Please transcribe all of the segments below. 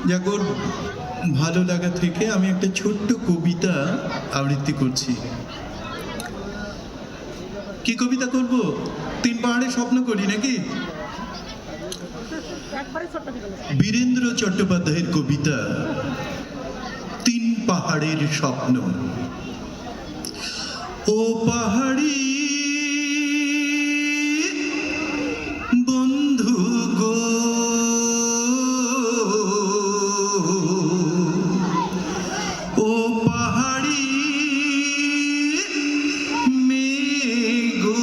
যাক, ওর ভালো লাগা থেকে আমি একটা ছোট্ট কবিতা আবৃত্তি করছি। কি কবিতা করব? 3 পাহাড়ের স্বপ্ন করি নাকি? বীরেন্দ্র চট্টোপাধ্যায়ের কবিতা 3 পাহাড়ের স্বপ্ন। ও পাহাড়ি বন্ধু গো, ও পাহাড়ি মেয়ে গো,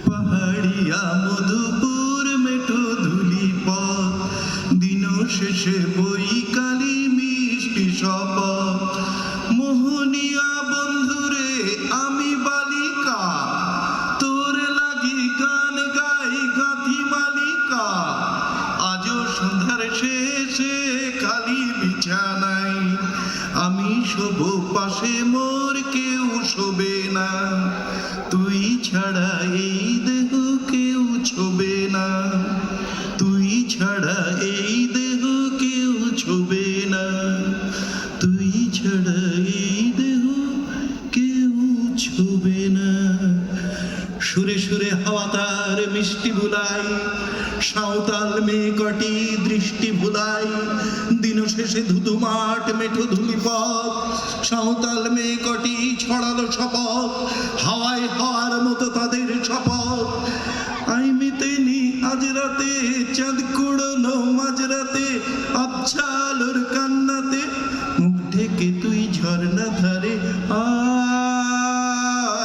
পাহাড়িয়া মধুপুর মেঠো ধুলি পথ, দিন শেষে বৈকালি মিষ্টি শপথ। মোহনিয়া বন্ধুরে আমি বালিকা, তোর লাগি গান গাই গাঁথি মালিকা। আজও সন্ধ্যার শেষে খালি বিছানায় আমি শোব, পাশে মোর কেউ শোবে না। তুই ছাড়া এই দেহ কেউ ছোবে না, তুই ছাড়া এই দেহ কেউ ছোবে না, তুই ছাড়া এই দেহ কেউ ছোবে না। সুরে সুরে হাওয়া তার মিষ্টি বুলাই, সাঁওতাল মেয়ে কটি দৃষ্টি ভুলাই। দিন শেষে ধুধু মাঠ মেঠো ধুলি পথ, সাঁওতাল মেয়ে কটি ছড়ালো শপথ।